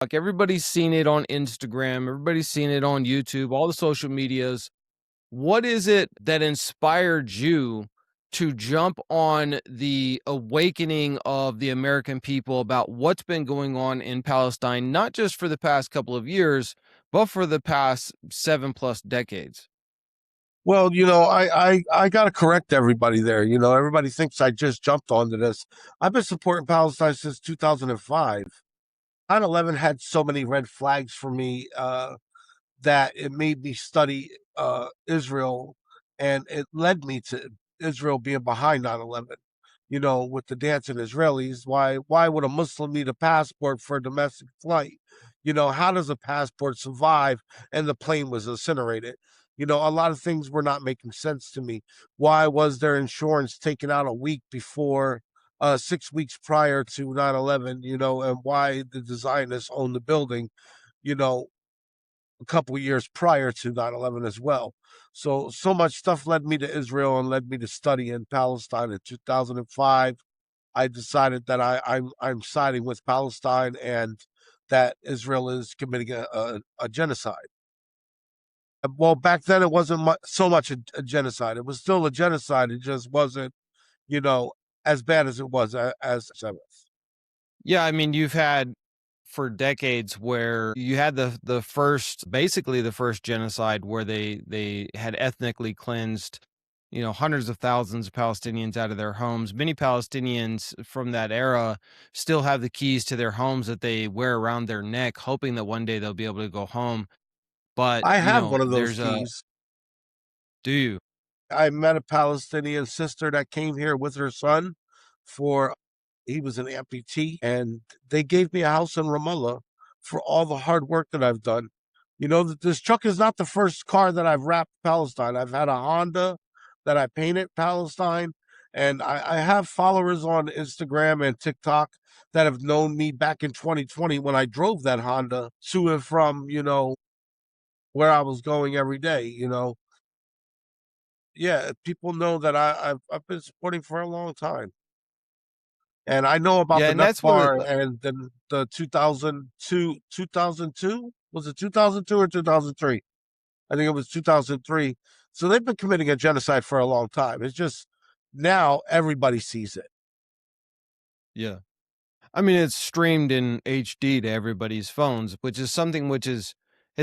TikTok, everybody's seen it on Instagram, everybody's seen it on YouTube, all the social medias. What is it that inspired you to jump on the awakening of the American people about what's been going on in Palestine, not just for the past couple of years, but for the past 7+ decades? Well, I got to correct everybody there. Everybody thinks I just jumped onto this. I've been supporting Palestine since 2005. 9/11 had so many red flags for me that it made me study Israel, and it led me to Israel being behind 9/11. With the dancing Israelis, why would a Muslim need a passport for a domestic flight? How does a passport survive and the plane was incinerated? A lot of things were not making sense to me. Why was their insurance taken out a week before 6 weeks prior to 9/11, and why the designers owned the building, you know, a couple of years prior to 9/11 as well. So much stuff led me to Israel and led me to study in Palestine in 2005. I decided that I'm siding with Palestine and that Israel is committing a genocide. Well, back then it wasn't so much a genocide. It was still a genocide. It just wasn't, you know, as bad as it was as 7th. Yeah, I mean, you've had for decades where you had the first, basically the first genocide where they had ethnically cleansed, hundreds of thousands of Palestinians out of their homes. Many Palestinians from that era still have the keys to their homes that they wear around their neck, hoping that one day they'll be able to go home. But, I have one of those there's a keys. do you? I met a Palestinian sister that came here with her son for he was an amputee, and they gave me a house in Ramallah for all the hard work that I've done. That this truck is not the first car that I've wrapped Palestine. I've had a Honda that I painted Palestine, and I have followers on Instagram and TikTok that have known me back in 2020 when I drove that Honda to and from, where I was going every day. Yeah, people know that I've been supporting for a long time. And I know about Yeah, the and that's what Nakbar and then the 2002, was it 2002 or 2003? I think it was 2003. So they've been committing a genocide for a long time. It's just now everybody sees it. yeah. I mean, it's streamed in HD to everybody's phones, which is something which has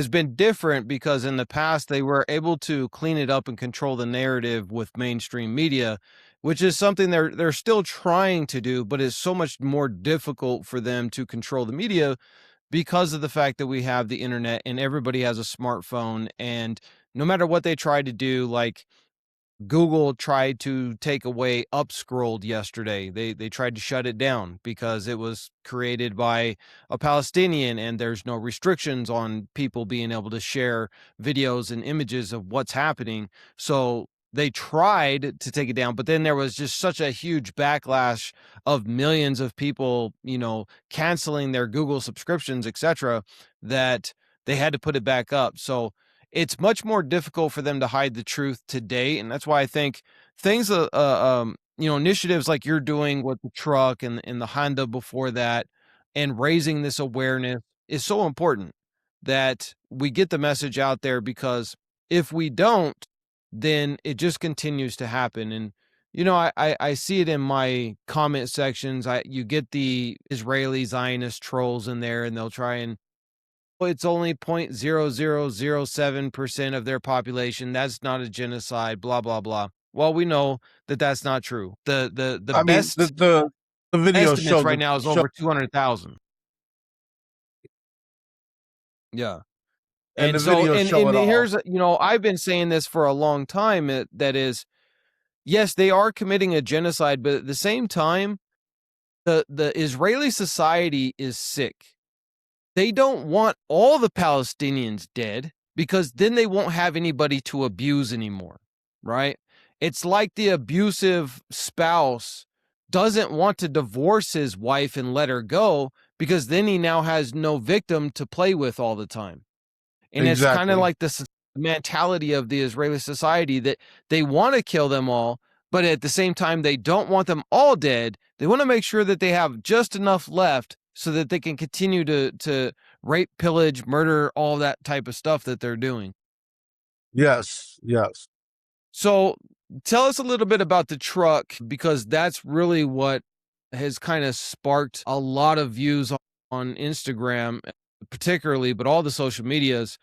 been different because in the past they were able to clean it up and control the narrative with mainstream media, which is something they're still trying to do, but it's so much more difficult for them to control the media because of the fact that we have the internet and everybody has a smartphone, and no matter what they try to do, like Google tried to take away Upscrolled yesterday. They tried to shut it down because it was created by a Palestinian and there's no restrictions on people being able to share videos and images of what's happening. So they tried to take it down, but then there was just such a huge backlash of millions of people, canceling their Google subscriptions, etc., that they had to put it back up. So it's much more difficult for them to hide the truth today, and that's why I think things, initiatives like you're doing with the truck and the Honda before that, and raising this awareness is so important that we get the message out there, because if we don't, then it just continues to happen. And I see it in my comment sections. You get the Israeli Zionist trolls in there, and they'll try and, well, it's only 0.0007% of their population. That's not a genocide, blah, blah, blah. Well, we know that that's not true. The I mean, best the video estimates showed right that now is over 200,000. Yeah. and the And so, videos show and it all. here's, I've been saying this for a long time, that is, yes, they are committing a genocide, but at the same time, the Israeli society is sick. They don't want all the Palestinians dead because then they won't have anybody to abuse anymore, right? It's like the abusive spouse doesn't want to divorce his wife and let her go because then he now has no victim to play with all the time. And it's kind of Exactly. like this mentality of the Israeli society that they want to kill them all, but at the same time, they don't want them all dead. They want to make sure that they have just enough left so that they can continue to rape, pillage, murder, all that type of stuff that they're doing. Yes, yes. So tell us a little bit about the truck because that's really what has kind of sparked a lot of views on Instagram, particularly, but all the social medias.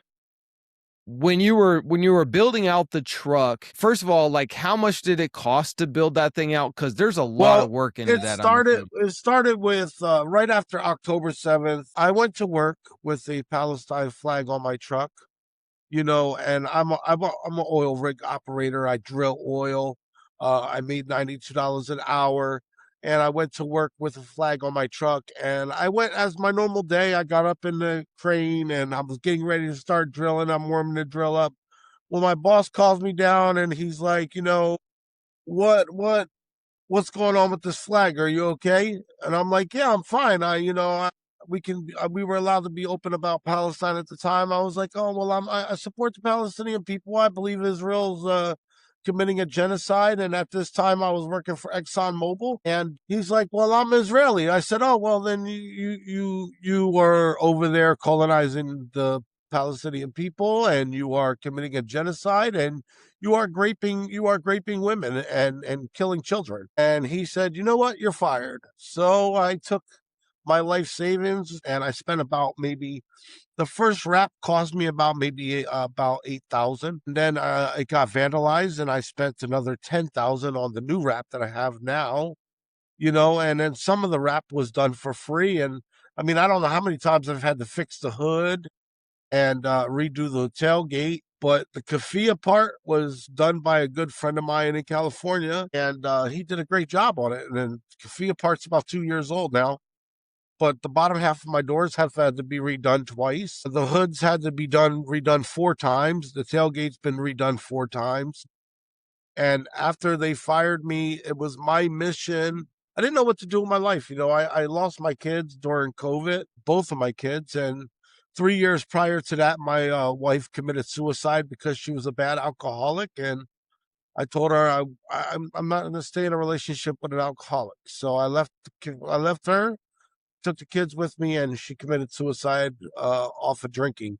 When you were building out the truck, first of all, like how much did it cost to build that thing out? Because there's a lot Well, of work into it that, I'm started assuming. it started with right after October 7th. I went to work with a Palestine flag on my truck, and I'm an oil rig operator. I drill oil. I made $92 an hour, and I went to work with a flag on my truck. And I went as my normal day. I got up in the crane, and I was getting ready to start drilling. I'm warming the drill up. Well, my boss calls me down, and he's like, what's going on with this flag? Are you okay? And I'm like, yeah, I'm fine. We were allowed to be open about Palestine at the time. I was like, oh, well, I support the Palestinian people. I believe Israel's, committing a genocide. And at this time I was working for ExxonMobil, and he's like, well, I'm Israeli. I said, oh, well, then you were over there colonizing the Palestinian people, and you are committing a genocide, and you are raping women and killing children. And he said, you know what, you're fired. So I took my life savings, and I spent about maybe, the first wrap cost me about maybe about 8,000. And then it got vandalized, and I spent another 10,000 on the new wrap that I have now. And then some of the wrap was done for free. And I mean, I don't know how many times I've had to fix the hood and redo the tailgate. But the kafia part was done by a good friend of mine in California, and he did a great job on it. And then the kafia part's about 2 years old now. But the bottom half of my doors have had to be redone twice. The hoods had to be redone 4 times. The tailgate's been redone 4 times. And after they fired me, it was my mission. I didn't know what to do with my life. I lost my kids during COVID, both of my kids. And 3 years prior to that, my wife committed suicide because she was a bad alcoholic. And I told her I'm not going to stay in a relationship with an alcoholic. So I left her, took the kids with me, and she committed suicide off of drinking.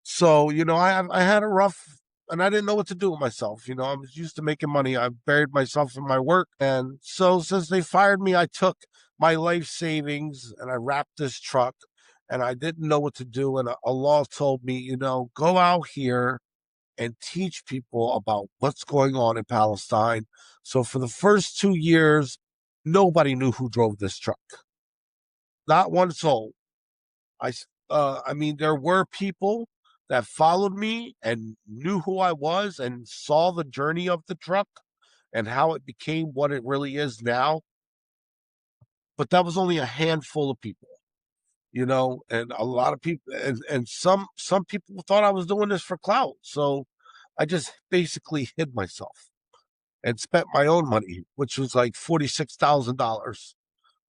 So I had a rough, and I didn't know what to do with myself. I was used to making money. I buried myself in my work, and so since they fired me, I took my life savings and I wrapped this truck, and I didn't know what to do. And Allah told me, go out here and teach people about what's going on in Palestine. So for the first 2 years, nobody knew who drove this truck. Not one soul. I mean, there were people that followed me and knew who I was and saw the journey of the truck and how it became what it really is now. But that was only a handful of people, and a lot of people, and some people thought I was doing this for clout. So I just basically hid myself and spent my own money, which was like $46,000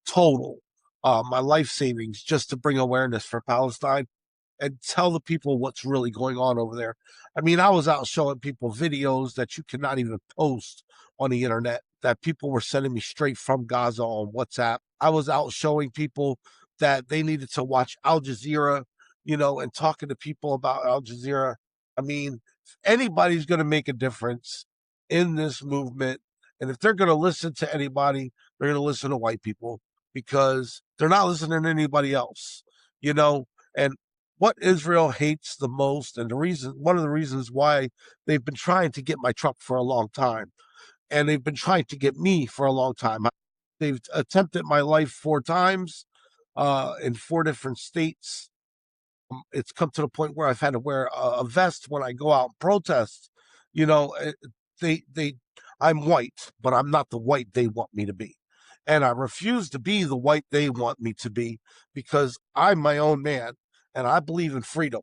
total. My life savings, just to bring awareness for Palestine and tell the people what's really going on over there. I mean, I was out showing people videos that you cannot even post on the internet, that people were sending me straight from Gaza on WhatsApp. I was out showing people that they needed to watch Al Jazeera, and talking to people about Al Jazeera. I mean, if anybody's going to make a difference in this movement, and if they're going to listen to anybody, they're going to listen to white people, because they're not listening to anybody else, you know. And what Israel hates the most, and one of the reasons why they've been trying to get my truck for a long time, and they've been trying to get me for a long time. They've attempted my life 4 times, in 4 different states. It's come to the point where I've had to wear a vest when I go out and protest. You know, they, I'm white, but I'm not the white they want me to be. And I refuse to be the white they want me to be, because I'm my own man and I believe in freedom.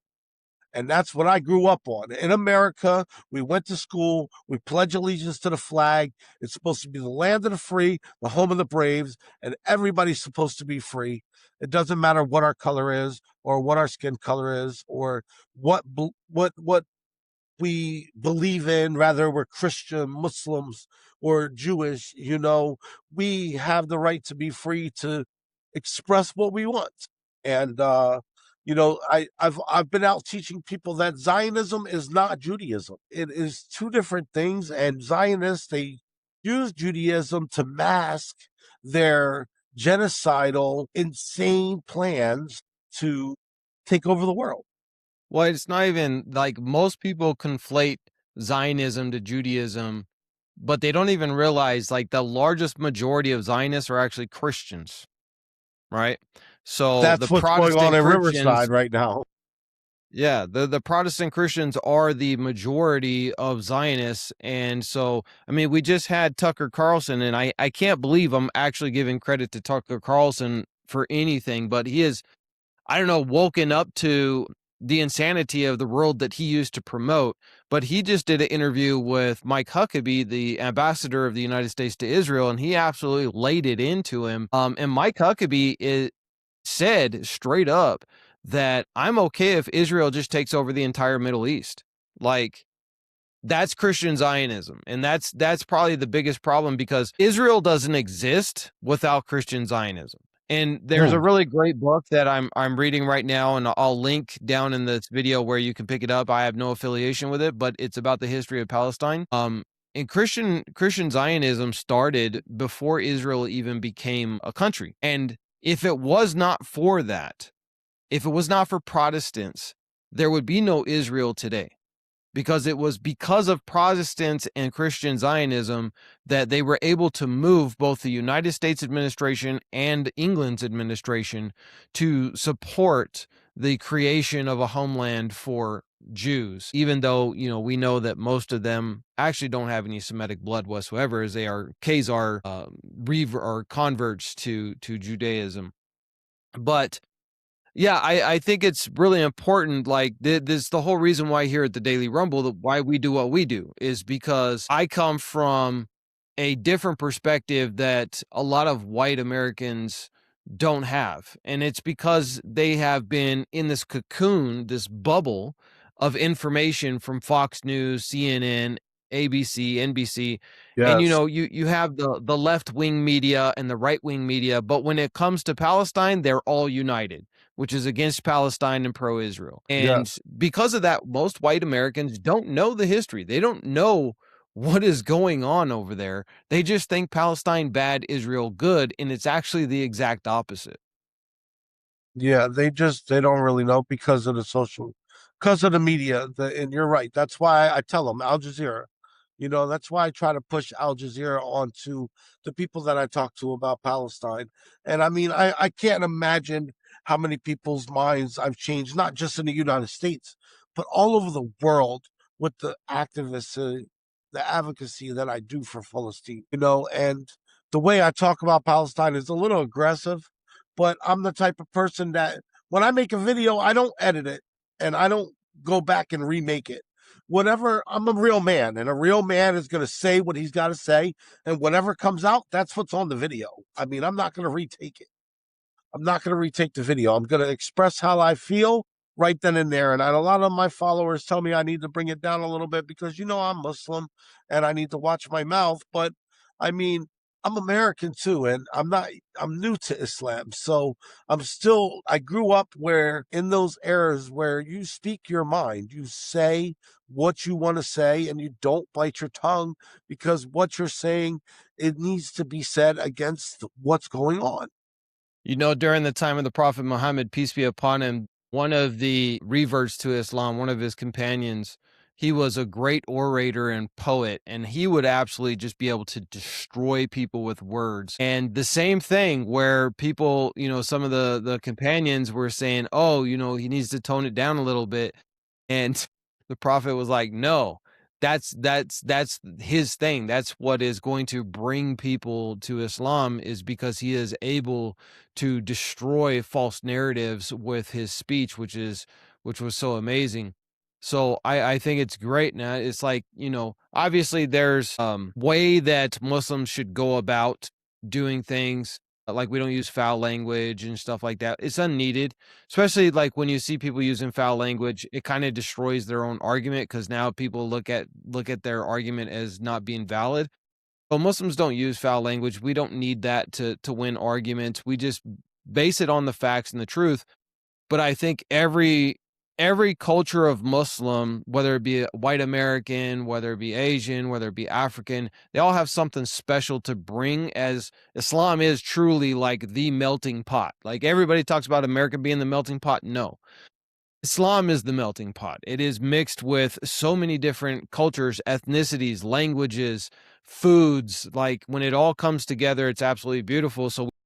And that's what I grew up on. In America, we went to school, we pledge allegiance to the flag. It's supposed to be the land of the free, the home of the braves, and everybody's supposed to be free. It doesn't matter what our color is, or what our skin color is, or what we believe in, rather we're Christian, Muslims, or Jewish. We have the right to be free to express what we want. And I've been out teaching people that Zionism is not Judaism. It is two different things, and Zionists, they use Judaism to mask their genocidal, insane plans to take over the world. Well, it's not even like most people conflate Zionism to Judaism, but they don't even realize like the largest majority of Zionists are actually Christians, right? So the That's what's going on Protestant in Christians, Riverside right now. yeah, the Protestant Christians are the majority of Zionists. And so, I mean, we just had Tucker Carlson, and I can't believe I'm actually giving credit to Tucker Carlson for anything, but he is, I don't know, woken up to the insanity of the world that he used to promote. But he just did an interview with Mike Huckabee, the ambassador of the United States to Israel, and he absolutely laid it into him. And Mike Huckabee said straight up that I'm okay if Israel just takes over the entire Middle East. Like, that's Christian Zionism. And that's probably the biggest problem, because Israel doesn't exist without Christian Zionism. And there's a Hmm. really great book that I'm reading right now, and I'll link down in this video where you can pick it up. I have no affiliation with it, but it's about the history of Palestine. And Christian Zionism started before Israel even became a country. And if it was not for that, if it was not for Protestants, there would be no Israel today, because it was because of Protestants and Christian Zionism that they were able to move both the United States administration and England's administration to support the creation of a homeland for Jews, even though, we know that most of them actually don't have any Semitic blood whatsoever, as they are Khazar or converts to Judaism. But yeah, I think it's really important. Like, this, the whole reason why here at the Daily Rumble, why we do what we do, is because I come from a different perspective that a lot of white Americans don't have. And it's because they have been in this cocoon, this bubble of information from Fox News, CNN, ABC, NBC. And Yes, you have the left-wing media and the right-wing media, but when it comes to Palestine, they're all united, which is against Palestine and pro-Israel. And yes. because of that, most white Americans don't know the history. They don't know what is going on over there. They just think Palestine bad, Israel good, and it's actually the exact opposite. Yeah, they don't really know because of because of the media. And you're right. That's why I tell them Al Jazeera. That's why I try to push Al Jazeera onto the people that I talk to about Palestine. And I mean, I can't imagine how many people's minds I've changed, not just in the United States, but all over the world with the activists, the advocacy that I do for Palestine. And the way I talk about Palestine is a little aggressive, but I'm the type of person that when I make a video, I don't edit it and I don't go back and remake it. Whatever, I'm a real man, and a real man is going to say what he's got to say, and whatever comes out, that's what's on the video. I mean, I'm not going to retake it. I'm not going to retake the video. I'm going to express how I feel right then and there. And a lot of my followers tell me I need to bring it down a little bit because, I'm Muslim and I need to watch my mouth. But I mean, I'm American too, and I'm new to Islam. So I grew up where in those eras where you speak your mind, you say what you want to say, and you don't bite your tongue because what you're saying, it needs to be said against what's going on. During the time of the Prophet Muhammad, peace be upon him, one of the reverts to Islam, one of his companions, he was a great orator and poet, and he would absolutely just be able to destroy people with words. And the same thing where people, some of the companions were saying, "Oh, he needs to tone it down a little bit." And the prophet was like, "No, that's his thing. That's what is going to bring people to Islam, is because he is able to destroy false narratives with his speech, which was so amazing." So I think it's great. Now it's like, obviously there's way that Muslims should go about doing things. Like, we don't use foul language and stuff like that. It's unneeded, especially like when you see people using foul language, it kind of destroys their own argument, because now people look at their argument as not being valid. But Muslims don't use foul language. We don't need that to win arguments. We just base it on the facts and the truth. but I think every culture of Muslim, whether it be a white American, whether it be Asian, whether it be African, they all have something special to bring, as Islam is truly like the melting pot. Like everybody talks about America being the melting pot. No, Islam is the melting pot. It is mixed with so many different cultures, ethnicities, languages, foods. Like when it all comes together, it's absolutely beautiful. So